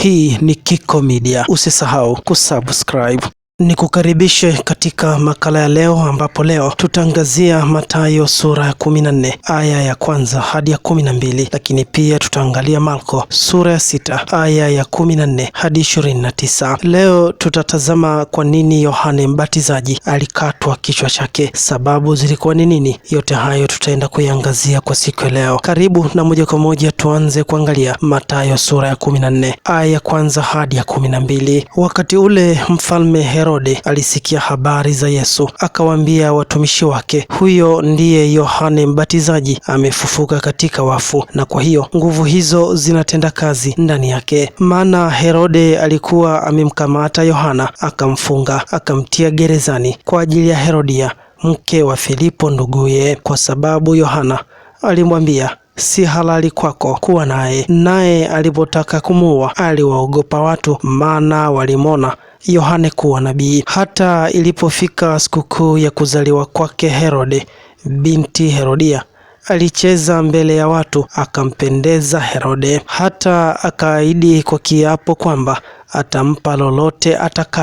Hii ni Kiko Media. Usisahau kusubscribe. Nikukaribishe katika makala ya leo ambapo leo tutaangazia Mathayo sura ya 14 aya ya kwanza hadi ya 12, lakini pia tutaangalia Marko sura ya 6 aya ya 14 hadi 29. Leo tutatazama kwa nini Yohane Mbatizaji alikatwa kichwa chake, sababu zilikuwa ni nini. Yote hayo tutaenda kuiangazia kwa siku ya leo. Karibu na moja kwa moja tuanze kuangalia Mathayo sura ya 14 aya ya kwanza hadi ya 12. Wakati ule mfalme Herode alisikia habari za Yesu, akawaambia watumishi wake, huyo ndiye Yohane Mbatizaji amefufuka katika wafu, na kwa hiyo nguvu hizo zinatenda kazi ndani yake. Maana Herode alikuwa amemkamata Yohana, akamfunga, akamtia gerezani kwa ajili ya Herodia, mke wa Filipo nduguye, kwa sababu Yohana alimwambia, si halali kwako kuwa naye. Naye alipotaka kumuua, aliwaogopa watu, maana walimwona Yohane kuwa nabii. Hata ilipofika sikukuu ya kuzaliwa kwake Herode, binti Herodia alicheza mbele ya watu, akampendeza Herode, hata akaahidi kwa kiapo kwamba atampa lolote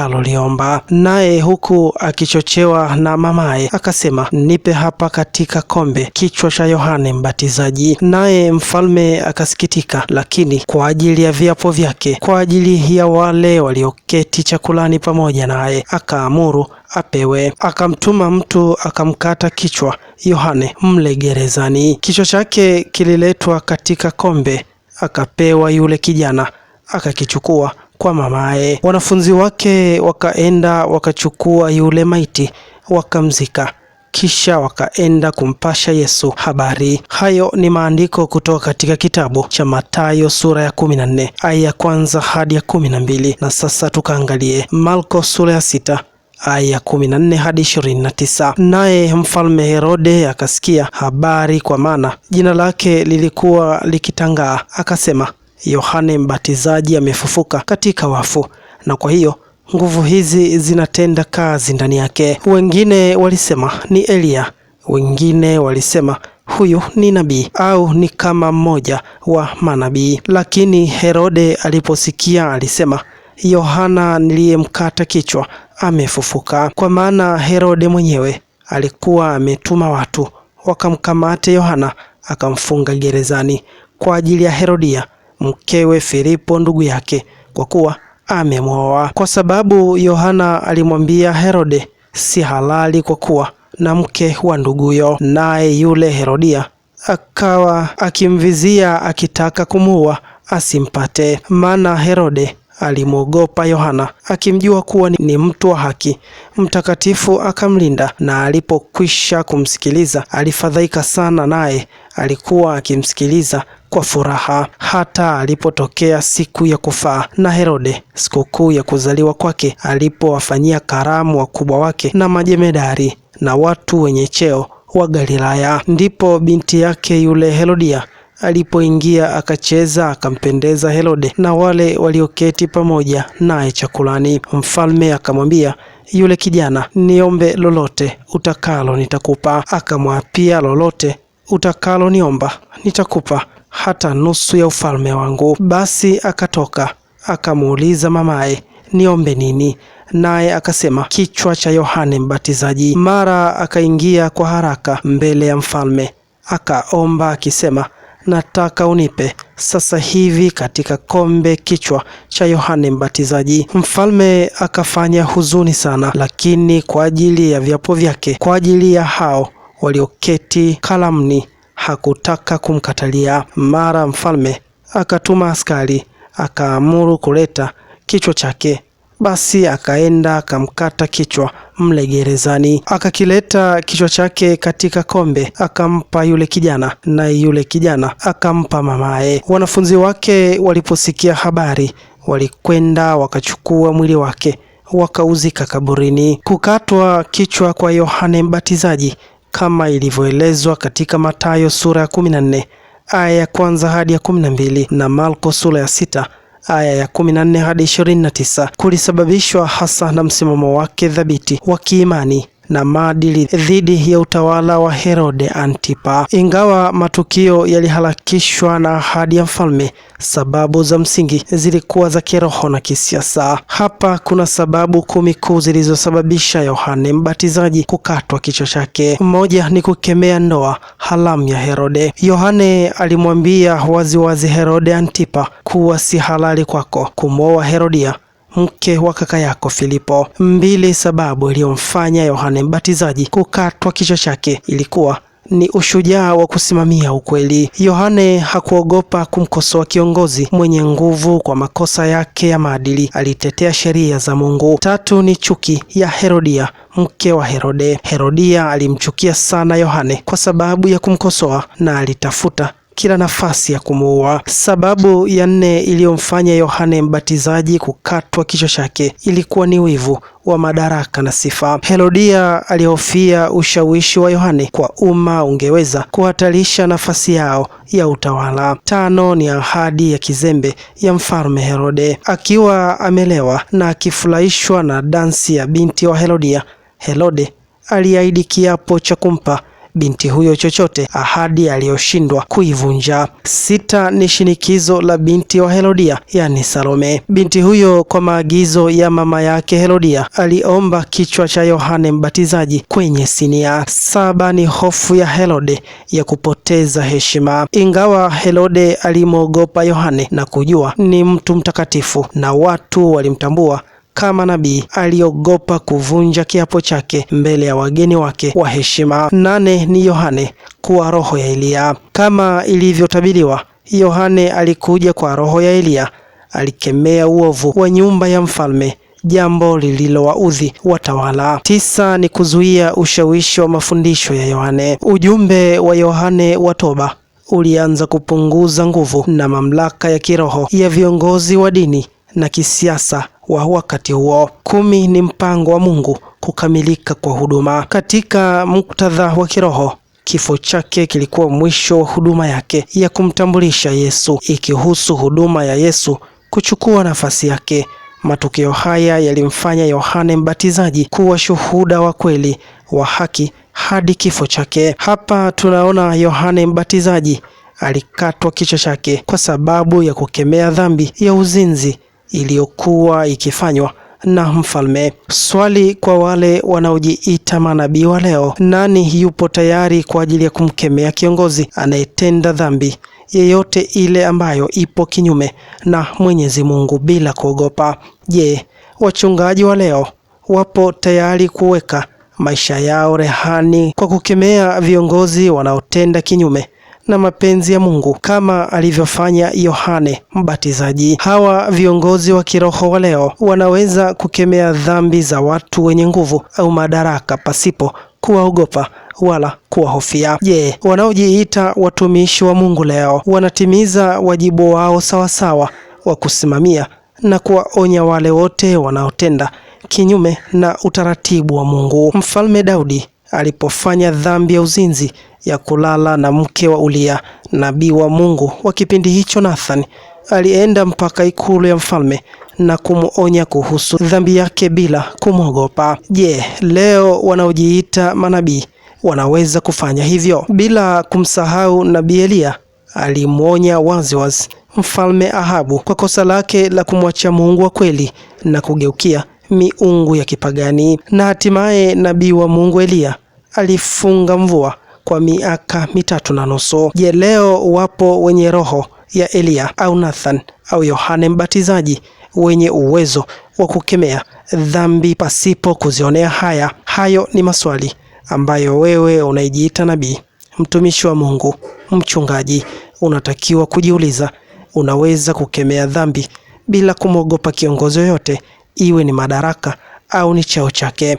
atakaloliomba. Naye huku akichochewa na mamaye akasema, nipe hapa katika kombe kichwa cha Yohane Mbatizaji. Naye mfalme akasikitika, lakini kwa ajili ya viapo vyake, kwa ajili ya wale walioketi chakulani pamoja naye, akaamuru apewe. Akamtuma mtu akamkata kichwa Yohane mle gerezani. Kichwa chake kililetwa katika kombe, akapewa yule kijana, akakichukua kwa mamaye. Wanafunzi wake wakaenda wakachukua yule maiti, wakamzika, kisha wakaenda kumpasha Yesu habari. Hayo ni maandiko kutoka katika kitabu cha Mathayo sura ya 14 aya ya kwanza hadi ya 12. Na sasa tukaangalie Marko sura ya 6 aya ya 14 hadi 29. Naye mfalme Herode akasikia habari, kwa maana jina lake lilikuwa likitangaa, akasema, Yohane Mbatizaji amefufuka katika wafu, na kwa hiyo nguvu hizi zinatenda kazi ndani yake. Wengine walisema ni Eliya, wengine walisema huyu ni nabii au ni kama mmoja wa manabii. Lakini Herode aliposikia alisema, Yohana niliyemkata kichwa amefufuka. Kwa maana Herode mwenyewe alikuwa ametuma watu wakamkamate Yohana, akamfunga gerezani kwa ajili ya Herodia, mkewe Filipo ndugu yake, kwa kuwa amemwoa. Kwa sababu Yohana alimwambia Herode, si halali kwa kuwa na mke wa nduguyo. Naye yule Herodia akawa akimvizia akitaka kumuua asimpate, maana Herode alimwogopa Yohana, akimjua kuwa ni mtu wa haki mtakatifu, akamlinda. Na alipokwisha kumsikiliza alifadhaika sana, naye alikuwa akimsikiliza kwa furaha. Hata alipotokea siku ya kufaa na Herode, sikukuu ya kuzaliwa kwake, alipowafanyia karamu wakubwa wake na majemedari na watu wenye cheo wa Galilaya, ndipo binti yake yule Herodia alipoingia akacheza, akampendeza Herode na wale walioketi pamoja naye chakulani. Mfalme akamwambia yule kijana, niombe lolote utakalo nitakupa. Akamwapia, lolote utakalo niomba nitakupa, hata nusu ya ufalme wangu. Basi akatoka akamuuliza mamaye, niombe nini? Naye akasema, kichwa cha Yohane Mbatizaji. Mara akaingia kwa haraka mbele ya mfalme, akaomba akisema, nataka unipe sasa hivi katika kombe kichwa cha Yohane Mbatizaji. Mfalme akafanya huzuni sana, lakini kwa ajili ya viapo vyake, kwa ajili ya hao walioketi kalamni, hakutaka kumkatalia. Mara mfalme akatuma askari, akaamuru kuleta kichwa chake. Basi akaenda akamkata kichwa mle gerezani, akakileta kichwa chake katika kombe, akampa yule kijana, na yule kijana akampa mamaye. Wanafunzi wake waliposikia habari, walikwenda wakachukua mwili wake, wakauzika kaburini. Kukatwa kichwa kwa Yohane Mbatizaji kama ilivyoelezwa katika Mathayo sura ya 14 aya ya kwanza hadi ya 12 na Marko sura ya 6 aya ya 14 hadi 29 kulisababishwa hasa na msimamo wake thabiti wa kiimani na maadili dhidi ya utawala wa Herode Antipa. Ingawa matukio yaliharakishwa na ahadi ya mfalme, sababu za msingi zilikuwa za kiroho na kisiasa. Hapa kuna sababu 10 kuu zilizosababisha Yohane Mbatizaji kukatwa kichwa chake. Moja ni kukemea ndoa haramu ya Herode. Yohane alimwambia waziwazi Herode Antipa kuwa si halali kwako kumwoa Herodia, mke wa kaka yako Filipo. 2, sababu iliyomfanya Yohane Mbatizaji kukatwa kichwa chake ilikuwa ni ushujaa wa kusimamia ukweli. Yohane hakuogopa kumkosoa kiongozi mwenye nguvu kwa makosa yake ya maadili. Alitetea sheria za Mungu. 3 ni chuki ya Herodia, mke wa Herode. Herodia alimchukia sana Yohane kwa sababu ya kumkosoa na alitafuta kila nafasi ya kumuua. Sababu ya 4 iliyomfanya Yohane Mbatizaji kukatwa kichwa chake ilikuwa ni wivu wa madaraka na sifa. Herodia alihofia ushawishi wa Yohane kwa umma ungeweza kuhatarisha nafasi yao ya utawala. 5 ni ahadi ya kizembe ya mfalme Herode. Akiwa amelewa na akifurahishwa na dansi ya binti wa Herodia, Herode aliahidi kiapo cha kumpa binti huyo chochote, ahadi aliyoshindwa kuivunja. 6 ni shinikizo la binti wa Herodia, yani Salome. Binti huyo kwa maagizo ya mama yake Herodia aliomba kichwa cha Yohane Mbatizaji kwenye sinia. 7 ni hofu ya Herode ya kupoteza heshima. Ingawa Herode alimwogopa Yohane na kujua ni mtu mtakatifu na watu walimtambua kama nabii, aliogopa kuvunja kiapo chake mbele ya wageni wake wa heshima. 8 ni Yohane kuwa roho ya Eliya. Kama ilivyotabiriwa, Yohane alikuja kwa roho ya Eliya. Alikemea uovu wa nyumba ya mfalme, jambo lililowaudhi watawala. 9 ni kuzuia ushawishi wa mafundisho ya Yohane. Ujumbe wa Yohane wa toba ulianza kupunguza nguvu na mamlaka ya kiroho ya viongozi wa dini na kisiasa wa wakati huo. 10 ni mpango wa Mungu kukamilika kwa huduma. Katika muktadha wa kiroho, kifo chake kilikuwa mwisho wa huduma yake ya kumtambulisha Yesu, ikihusu huduma ya Yesu kuchukua nafasi yake. Matukio haya yalimfanya Yohane Mbatizaji kuwa shuhuda wa kweli wa haki hadi kifo chake. Hapa tunaona Yohane Mbatizaji alikatwa kichwa chake kwa sababu ya kukemea dhambi ya uzinzi iliyokuwa ikifanywa na mfalme. Swali kwa wale wanaojiita manabii wa leo: nani yupo tayari kwa ajili ya kumkemea kiongozi anayetenda dhambi yeyote ile ambayo ipo kinyume na Mwenyezi Mungu bila kuogopa? Je, wachungaji wa leo wapo tayari kuweka maisha yao rehani kwa kukemea viongozi wanaotenda kinyume na mapenzi ya Mungu kama alivyofanya Yohane Mbatizaji? Hawa viongozi wa kiroho wa leo wanaweza kukemea dhambi za watu wenye nguvu au madaraka pasipo kuwaogopa wala kuwahofia. Je, wanaojiita watumishi wa Mungu leo wanatimiza wajibu wao sawasawa wa kusimamia na kuwaonya wale wote wanaotenda kinyume na utaratibu wa Mungu? Mfalme Daudi alipofanya dhambi ya uzinzi ya kulala na mke wa Uria, nabii wa Mungu wa kipindi hicho Nathan alienda mpaka ikulu ya mfalme na kumuonya kuhusu dhambi yake bila kumwogopa. Je, leo wanaojiita manabii wanaweza kufanya hivyo? Bila kumsahau nabii Eliya alimuonya waziwazi mfalme Ahabu kwa kosa lake la kumwacha Mungu wa kweli na kugeukia miungu ya kipagani. Na hatimaye nabii wa Mungu Eliya alifunga mvua kwa miaka 3.5. Je, leo wapo wenye roho ya Eliya au Nathan au Yohane Mbatizaji wenye uwezo wa kukemea dhambi pasipo kuzionea haya? Hayo ni maswali ambayo wewe unajiita nabii, mtumishi wa Mungu, mchungaji, unatakiwa kujiuliza. Unaweza kukemea dhambi bila kumwogopa kiongozi yoyote, iwe ni madaraka au ni cheo chake?